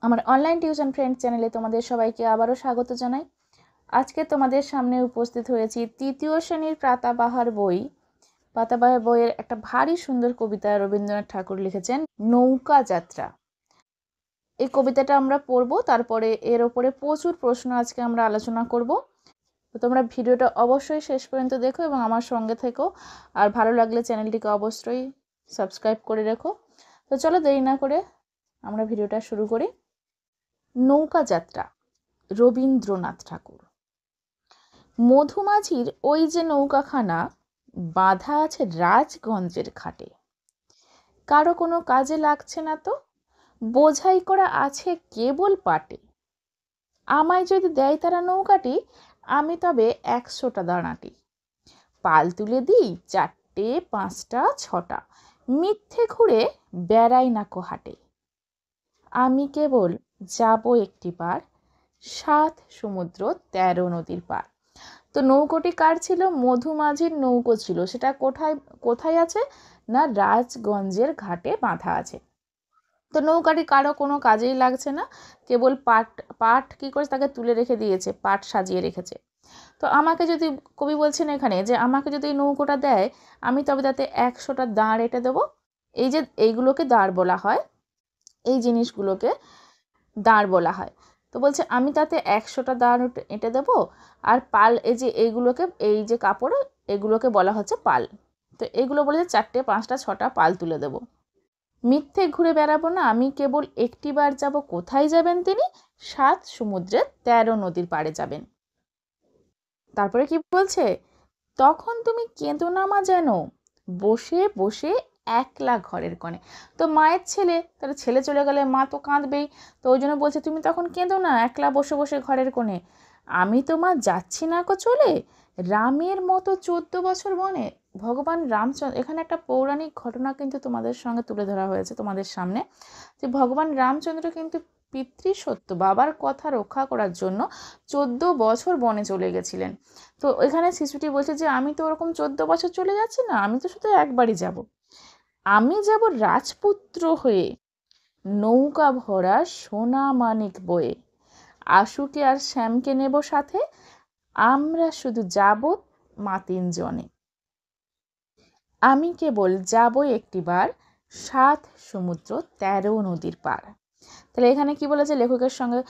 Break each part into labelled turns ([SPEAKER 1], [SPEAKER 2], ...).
[SPEAKER 1] আমার online tuition friend চ্যানেলে তোমাদের সবাইকে আবারও স্বাগত জানাই। আজকে তোমাদের সামনে উপস্থিত হয়েছি তৃতীয় শ্রেণীর পাতাবাহার বইয়ের একটা ভারী সুন্দর কবিতা রবীন্দ্রনাথ ঠাকুর লিখেছেন, নৌকা যাত্রা। এই কবিতাটা আমরা পড়বো, তারপরে এর ওপরে প্রচুর প্রশ্ন আজকে আমরা আলোচনা করব। তো তোমরা ভিডিওটা অবশ্যই শেষ পর্যন্ত দেখো এবং আমার সঙ্গে থেকো। আর ভালো লাগলে চ্যানেলটিকে অবশ্যই সাবস্ক্রাইব করে রেখো। তো চলো দেরি না করে আমরা ভিডিওটা শুরু করি। নৌকা যাত্রা, রবীন্দ্রনাথ ঠাকুর। মধুমাঝির ওই যে নৌকাখানা বাঁধা আছে রাজগঞ্জের ঘাটে, কারো কোনো কাজে লাগছে না তো, বোঝাই করা আছে কেবল পাটে। আমায় যদি দেয় তারা নৌকাটি, আমি তবে 100টা দাঁড়াটি। পাল তুলে দিই 4টে 5টা 6টা, মিথ্যে ঘুরে বেড়াই না কো হাটে। আমি কেবল যাব একটি পার, 7 সমুদ্র 13 নদীর পার। তো নৌকোটি কার ছিল? মধুমাঝির নৌকো ছিল। সেটা কোথায় কোথায় আছে না, রাজগঞ্জের ঘাটে বাঁধা আছে। তো নৌকাটি কারো কোনো কাজেই লাগছে না, কেবল পাট কি করেছে, তাকে তুলে রেখে দিয়েছে, পাট সাজিয়ে রেখেছে। তো আমাকে যদি, কবি বলছেন এখানে যে আমাকে যদি এই নৌকোটা দেয়, আমি তবে তাতে 100টা দাঁড় এঁটে দেবো। এই যে এইগুলোকে দাঁড় বলা হয়, এই জিনিসগুলোকে দাঁড় বলা হয়। তো বলছে আমি তাতে 100টা দাঁড় এঁটে দেবো। আর পাল, এই যে এইগুলোকে, এই যে কাপড়, এগুলোকে বলা হচ্ছে পাল। তো এগুলো বলে 4টে 5টা 6টা পাল তুলে দেবো। মিথ্যে ঘুরে বেড়াবো না, আমি কেবল একটিবার যাব। কোথায় যাবেন তিনি? 7 সমুদ্রের 13 নদীর পাড়ে যাবেন। তারপরে কি বলছে? তখন তুমি কেঁদো না মা যেন, বসে বসে একলা ঘরের কোণে। তো মায়ের ছেলে, তাহলে ছেলে চলে গেলে মা তো কাঁদবেই। তো ওই জন্য বলছে তুমি তখন কেঁদো না, একলা বসে বসে ঘরের কোণে। আমি তো মা যাচ্ছি না কো চলে, রামের মতো 14 বছর বনে। ভগবান রামচন্দ্র, এখানে একটা পৌরাণিক ঘটনা কিন্তু তোমাদের সঙ্গে তুলে ধরা হয়েছে তোমাদের সামনে, যে ভগবান রামচন্দ্র কিন্তু পিতৃসত্য, বাবার কথা রক্ষা করার জন্য 14 বছর বনে চলে গেছিলেন। তো এখানে শিশুটি বলছে যে আমি তো ওরকম 14 বছর চলে যাচ্ছি না, আমি তো শুধু একবারই যাব। আমি যাব রাজপুত্র হয়ে, নৌকা ভরা সোনা মানিক বয়ে। আশুকে আর শ্যামকে নেব সাথে, আমরা শুধু যাব মাতিন জনে। আমি কেবল যাব একটিবার, 7 সমুদ্র 13 নদীর পার। তাহলে এখানে কি বলেছে লেখকের সঙ্গে,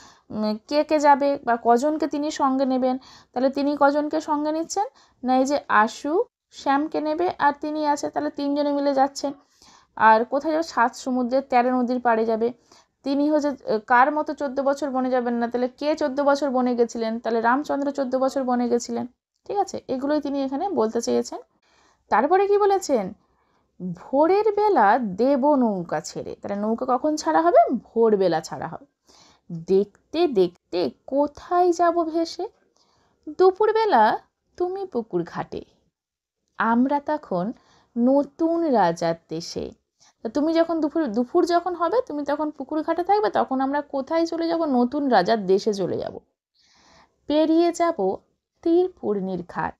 [SPEAKER 1] কে কে যাবে বা কজনকে তিনি সঙ্গে নেবেন। তাহলে তিনি কজনকে সঙ্গে নিচ্ছেন না, এই যে আশু শ্যামকে নেবে আর তিনি আছে, তাহলে 3 জনে মিলে যাচ্ছেন। আর কোথায় যাবে? 7 সমুদ্রের 13 নদীর পাড়ে যাবে। তিনি হচ্ছে কার মতো 14 বছর বনে যাবেন না, তাহলে কে 14 বছর বনে গেছিলেন? তাহলে রামচন্দ্র 14 বছর বনে গেছিলেন। ঠিক আছে, এগুলোই তিনি এখানে বলতে চেয়েছেন। তারপরে কি বলেছেন? ভোরের বেলা দেব নৌকা ছেড়ে। তাহলে নৌকা কখন ছাড়া হবে? ভোরবেলা ছাড়া হবে। দেখতে দেখতে কোথায় যাব ভেসে, দুপুরবেলা তুমি পুকুর ঘাটে, আমরা তখন নতুন রাজার দেশে। তুমি যখন দুপুর যখন হবে, তুমি তখন পুকুর ঘাটে থাকবে, তখন আমরা কোথায় চলে যাব? নতুন রাজার দেশে চলে যাব। পেরিয়ে যাব তীরপূর্ণির ঘাট,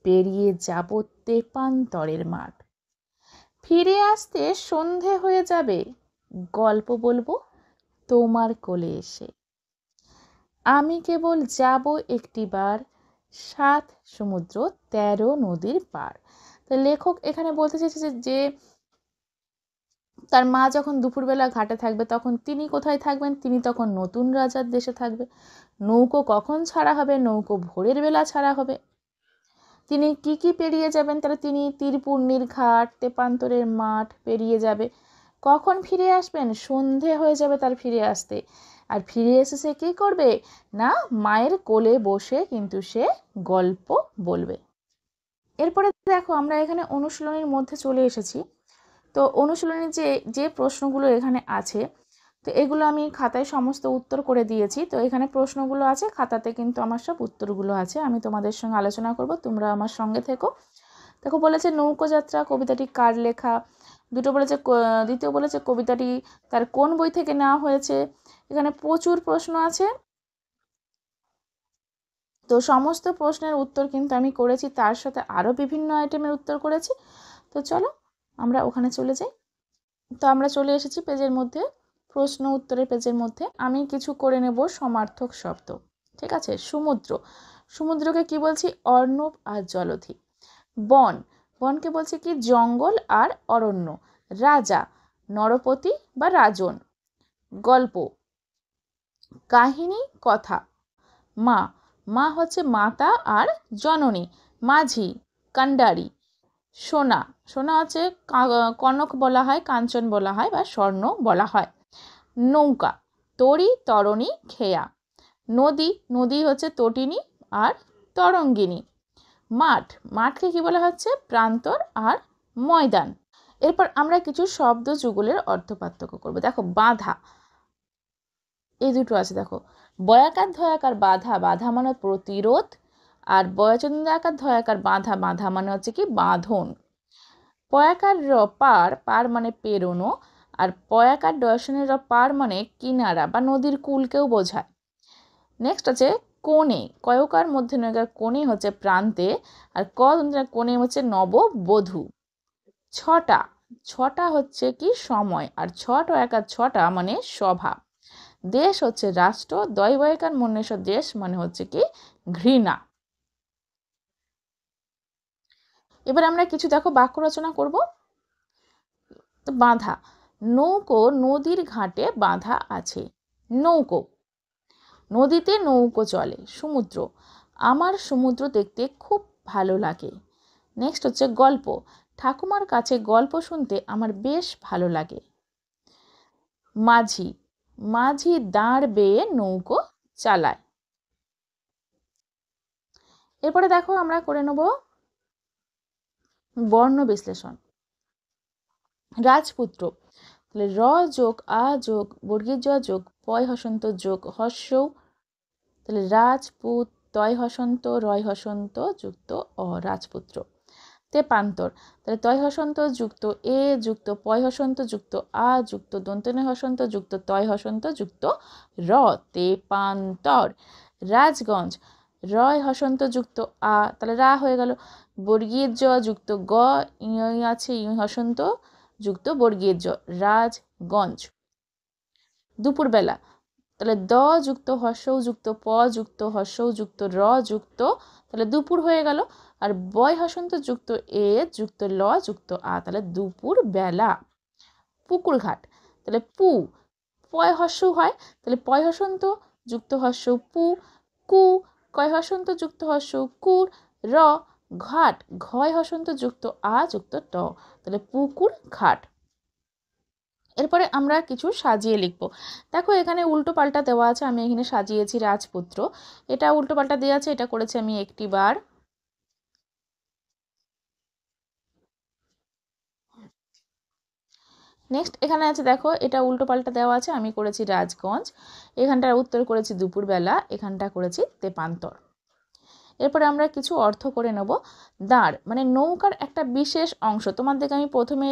[SPEAKER 1] পেরিয়ে যাব তেপান্তরের মাঠ। ফিরে আসতে সন্ধে হয়ে যাবে, গল্প বলবো তোমার কোলে এসে। আমি কেবল যাব একটিবার, 7 সমুদ্র 13 নদীর পার। তো লেখক এখানে বলতে চাইছে যে তার মা যখন দুপুরবেলা ঘাটে থাকবে, তখন তিনি কোথায় থাকবেন? তিনি তখন নতুন রাজার দেশে থাকবে। নৌকো কখন ছাড়া হবে? নৌকো ভোরের বেলা ছাড়া হবে। তিনি কি কি পেরিয়ে যাবেন? তাহলে তিনি তীরপূর্ণির ঘাট, তেপান্তরের মাঠ পেরিয়ে যাবে। কখন ফিরে আসবেন? সন্ধে হয়ে যাবে তার ফিরে আসতে। আর ফিরে এসে সে কী করবে না, মায়ের কোলে বসে কিন্তু সে গল্প বলবে। এরপরে দেখো আমরা এখানে অনুশীলনীর মধ্যে চলে এসেছি। তো অনুশীলনীর যে যে প্রশ্নগুলো এখানে আছে, তো এগুলো আমি খাতায় সমস্ত উত্তর করে দিয়েছি। তো এখানে প্রশ্নগুলো আছে, খাতাতে কিন্তু আমার সব উত্তরগুলো আছে। আমি তোমাদের সঙ্গে আলোচনা করব, তোমরা আমার সঙ্গে থেকো। দেখো বলেছে নৌকোযাত্রা কবিতাটি কার লেখা। দুটো বলেছে, দ্বিতীয় বলেছে কবিতাটি তার কোন বই থেকে নেওয়া হয়েছে। এখানে প্রচুর প্রশ্ন আছে, তো সমস্ত প্রশ্নের উত্তর কিন্তু আমি করেছি, তার সাথে আরও বিভিন্ন আইটেমের উত্তর করেছি। তো চলো আমরা ওখানে চলে যাই। তো আমরা চলে এসেছি পেজের মধ্যে। প্রশ্ন উত্তরের পেজের মধ্যে আমি কিছু করে নেব সমার্থক শব্দ। ঠিক আছে, সমুদ্র, সমুদ্রকে কি বলছি? অর্ণব আর জলধি। বন, বনকে বলছি কি? জঙ্গল আর অরণ্য। রাজা, নরপতি বা রাজন। গল্প, কাহিনী, কথা। মা, মা হচ্ছে মাতা আর জননী। মাঝি, কান্ডারি। সোনা, সোনা হচ্ছে কনক বলা হয়, কাঞ্চন বলা হয় বা স্বর্ণ বলা হয়। নৌকা, তরি, তরণী, খেয়া। নদী, নদী হচ্ছে তটিনী আর তরঙ্গিনী। মাঠ, মাঠকে কি বলা হচ্ছে? প্রান্তর আর ময়দান। এরপর আমরা কিছু শব্দ যুগলের অর্থ পার্থক্য করবো। দেখো, বাধা, এই দুটো আছে দেখো, বয়াকার ধয়াকার বাধা, বাধা মানে প্রতিরোধ, আর বয়চন্দ্রাকার ধয়াকার বাধা, বাধা মানে হচ্ছে কি? বাঁধন। পয়াকার র পার, পার মানে পেরোনো, আর পয়াকার ডয়সনের র পার মানে কিনারা বা নদীর কূলকেও বোঝায়। নেক্সট আছে কোণে, কয়কার মধ্যে নয়কার কোণে হচ্ছে প্রান্তে, আর কোণে হচ্ছে নববধূ। ছটা, ছটা হচ্ছে কি? সময়, আর একার ছটা মানে সভা। দেশ হচ্ছে রাষ্ট্র, দয়বয়কার মন্যেশ্বর দেশ মানে হচ্ছে কি? ঘৃণা। এবার আমরা কিছু দেখো বাক্য রচনা করব। তো বাঁধা, নৌকো নদীর ঘাটে বাঁধা আছে। নৌকো, নদীতে নৌকো চলে। সমুদ্র, আমার সমুদ্র দেখতে খুব ভালো লাগে। নেক্সট হচ্ছে গল্প, ঠাকুমার কাছে গল্প শুনতে আমার বেশ ভালো লাগে। মাঝি, মাঝি দাঁড় বেয়ে নৌকো চালায়। এরপরে দেখো আমরা করে নেব বর্ণ বিশ্লেষণ। রাজপুত্র, তাহলে র যোগ আ যোগ বর্গীয় জ যোগ পয় হসন্ত যোগ হর্ষৌ, তাহলে রাজপুত, তয় হসন্ত রয় হসন্ত যুক্ত অ, রাজপুত্র। তেপান্তর, তাহলে তয় হসন্ত যুক্ত এ যুক্ত পয় হসন্ত যুক্ত আ যুক্ত দন্তনে হসন্ত যুক্ত তয় হসন্ত যুক্ত র, তেপান্তর। রাজগঞ্জ, রয় হসন্ত যুক্ত আ, তাহলে রা হয়ে গেল। বর্গীয় জ যুক্ত গ, ই আছে ই হসন্ত যুক্ত বর্গীয় জ, রাজগঞ্জ। দুপুরবেলা, তাহলে দ যুক্ত হর্ষৌ যুক্ত প যুক্ত হর্ষৌ যুক্ত র যুক্ত, তাহলে দুপুর হয়ে গেল। আর বয় হসন্ত যুক্ত এ যুক্ত ল যুক্ত আ, তাহলে দুপুর বেলা। পুকুর ঘাট, তাহলে পু, পয় হর্ষৌ হয়, তাহলে পয় হসন্ত যুক্ত হর্ষৌ পু, কু, কয় হসন্ত যুক্ত হর্ষৌ কুর, র, ঘাট, ঘয় হসন্ত যুক্ত আ যুক্ত ট, তাহলে পুকুর ঘাট। এরপরে আমরা কিছু সাজিয়ে লিখব। দেখো এখানে উল্টো পাল্টা দেওয়া আছে, আমি এখানে সাজিয়েছি রাজপুত্র, এটা উল্টো পাল্টা দেওয়া আছে, এটা করেছি আমি একটি বার। নেক্সট এখানে আছে দেখো, এটা উল্টো পাল্টা দেওয়া আছে, আমি করেছি রাজগঞ্জ, এখানটার উত্তর করেছি দুপুরবেলা, এখানটা করেছি তেপান্তর। এরপরে আমরা কিছু অর্থ করে নেব। দাঁড় মানে নৌকার একটা বিশেষ অংশ, তোমাদেরকে আমি প্রথমে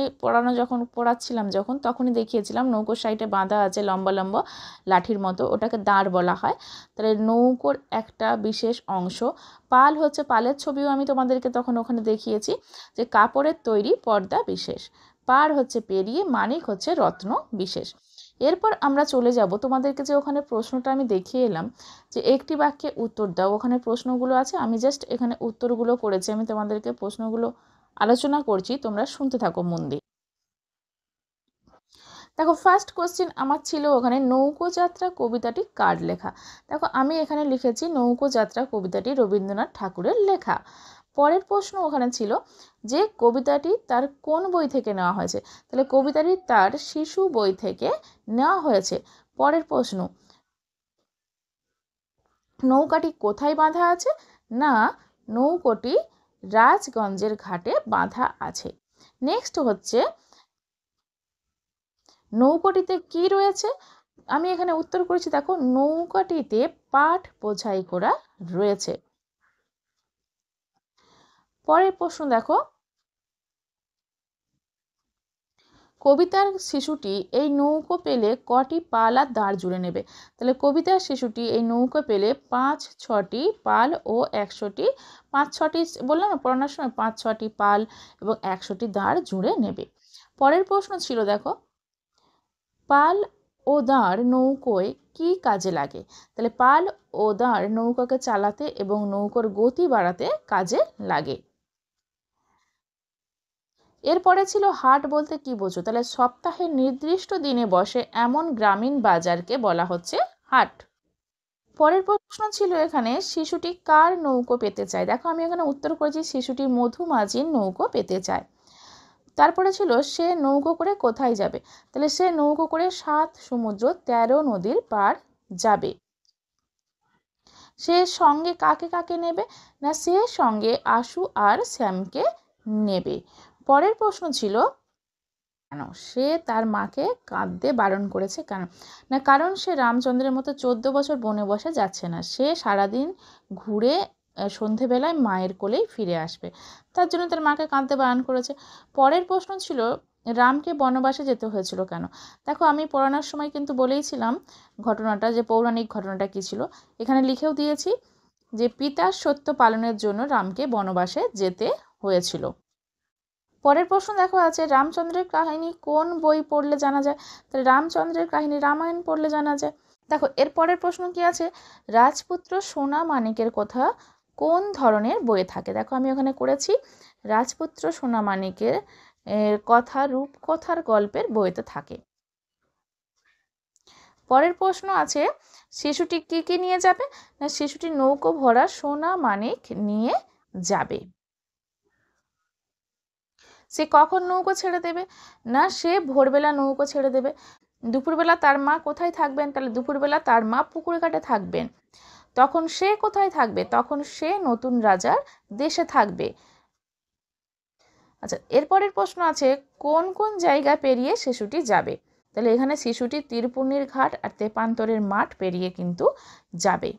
[SPEAKER 1] পড়াচ্ছিলাম যখন, তখনই দেখিয়েছিলাম নৌকোর সাইডে বাঁধা আছে লম্বা লম্বা লাঠির মতো, ওটাকে দাঁড় বলা হয়। তাহলে নৌকোর একটা বিশেষ অংশ। পাল হচ্ছে, পালের ছবিও আমি তোমাদেরকে তখন ওখানে দেখিয়েছি, যে কাপড়ের তৈরি পর্দা বিশেষ। পার হচ্ছে পেরিয়ে, মানিক হচ্ছে রত্ন বিশেষ। এরপর আমরা চলে যাব, তোমাদেরকে যে ওখানে প্রশ্নটা আমি দেখিয়ে এলাম যে একটি বাক্যে উত্তর দাও, ওখানে প্রশ্নগুলো আছে, আমি জাস্ট এখানে উত্তরগুলো করেছি, আমি তোমাদেরকে প্রশ্নগুলো আলোচনা করছি, তোমরা শুনতে থাকো মন দিয়ে। দেখো ফার্স্ট কোশ্চেন আমার ছিল ওখানে নৌকোযাত্রা কবিতাটি কার লেখা। দেখো আমি এখানে লিখেছি নৌকোযাত্রা কবিতাটি রবীন্দ্রনাথ ঠাকুরের লেখা। পরের প্রশ্ন ওখানে ছিল যে কবিতাটি তার কোন বই থেকে নেওয়া হয়েছে, তাহলে কবিতাটি তার শিশু বই থেকে নেওয়া হয়েছে। পরের প্রশ্ন, নৌকাটি কোথায় বাঁধা আছে, না নৌকোটি রাজগঞ্জের ঘাটে বাঁধা আছে। নেক্সট হচ্ছে নৌকাটিতে কি রয়েছে, আমি এখানে উত্তর করেছি দেখো নৌকাটিতে পাট বোঝাই করা রয়েছে। পরের প্রশ্ন দেখো, কবিতার শিশুটি এই নৌকো পেলে কটি পাল আর দাঁড় জুড়ে নেবে, তাহলে কবিতার শিশুটি এই নৌকো পেলে 5-6টি পাল ও 100টি, 5-6টি বললাম না পড়ানোর সময়, 5-6টি পাল এবং 100টি দাঁড় জুড়ে নেবে। পরের প্রশ্ন ছিল দেখো, পাল ও দাঁড় নৌকোয় কি কাজে লাগে? তাহলে পাল ও দাঁড় নৌকাকে চালাতে এবং নৌকোর গতি বাড়াতে কাজে লাগে। এরপরে ছিল হাট বলতে কি বোঝো? তাহলে সপ্তাহের নির্দিষ্ট দিনে বসে এমন গ্রামীণ বাজারকে বলা হচ্ছে হাট। পরের প্রশ্ন ছিল এখানে, শিশুটি কার নৌকো পেতে চায়? দেখো আমি এখানে উত্তর করেছি শিশুটি মধুমাঝির নৌকো পেতে চায়। তারপরে ছিল সে নৌকো করে কোথায় যাবে? তাহলে সে নৌকো করে 7 সমুদ্র 13 নদীর পার যাবে। সে সঙ্গে কাকে কাকে নেবে? না সে সঙ্গে আশু আর শ্যামকে নেবে। পরের প্রশ্ন ছিল কেন সে তার মাকে কাঁদতে বারণ করেছে? কেন? না কারণ সে রামচন্দ্রের মতো 14 বছর বনবাসে যাচ্ছে না, সে সারাদিন ঘুরে সন্ধেবেলায় মায়ের কোলেই ফিরে আসবে, তার জন্য তার মাকে কাঁদতে বারণ করেছে। পরের প্রশ্ন ছিল রামকে বনবাসে যেতে হয়েছিল কেন? দেখো আমি পড়ানোর সময় কিন্তু বলেইছিলাম ঘটনাটা, যে পৌরাণিক ঘটনাটা কী ছিল, এখানে লিখেও দিয়েছি যে পিতার সত্য পালনের জন্য রামকে বনবাসে যেতে হয়েছিল। পরের প্রশ্ন দেখো আছে, রামচন্দ্রের কাহিনী কোন বই পড়লে জানা যায়? তাহলে রামচন্দ্রের কাহিনী রামায়ণ পড়লে জানা যায়। দেখো এর পরের প্রশ্ন কি আছে, রাজপুত্র সোনা মানিকের কথা কোন ধরনের বইয়ে থাকে? দেখো আমি ওখানে করেছি রাজপুত্র সোনা মানিকের কথা রূপকথার গল্পের বইতে থাকে। পরের প্রশ্ন আছে, শিশুটি কি কি নিয়ে যাবে? না শিশুটি নৌকো ভরা সোনা মানিক নিয়ে যাবে। সে কখন নৌকো ছেড়ে দেবে? না সে ভোরবেলা নৌকো ছেড়ে দেবে। দুপুরবেলা তার মা কোথায় থাকবেন? তাহলে দুপুরবেলা তার মা পুকুর ঘাটে থাকবেন। তখন সে কোথায় থাকবে? তখন সে নতুন রাজার দেশে থাকবে। আচ্ছা এরপরের প্রশ্ন আছে, কোন কোন জায়গা পেরিয়ে শিশুটি যাবে? তাহলে এখানে শিশুটি তীরপুর্ণির ঘাট আর তেপান্তরের মাঠ পেরিয়ে কিন্তু যাবে।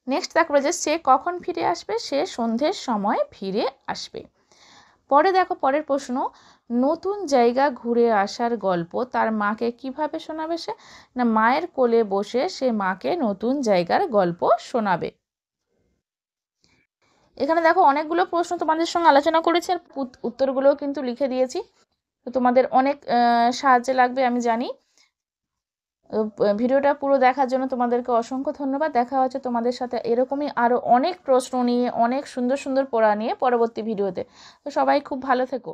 [SPEAKER 1] নেক্সট দেখো যে সে কখন ফিরে আসবে? সে সন্ধ্যের সময় ফিরে আসবে। পরে দেখো পরের প্রশ্ন, নতুন জায়গা ঘুরে আসার গল্প তার মাকে কিভাবে শোনাবে? সে না মায়ের কোলে বসে সে মাকে নতুন জায়গার গল্প শোনাবে। এখানে দেখো অনেকগুলো প্রশ্ন তোমাদের সঙ্গে আলোচনা করেছি আর উত্তরগুলোও কিন্তু লিখে দিয়েছি, তো তোমাদের অনেক সাহায্যে লাগবে আমি জানি। ভিডিওটা পুরো দেখার জন্য তোমাদেরকে অসংখ্য ধন্যবাদ। দেখা হচ্ছে তোমাদের সাথে এরকমই আরও অনেক প্রশ্ন নিয়ে, অনেক সুন্দর সুন্দর পড়া নিয়ে পরবর্তী ভিডিওতে। তো সবাই খুব ভালো থেকো।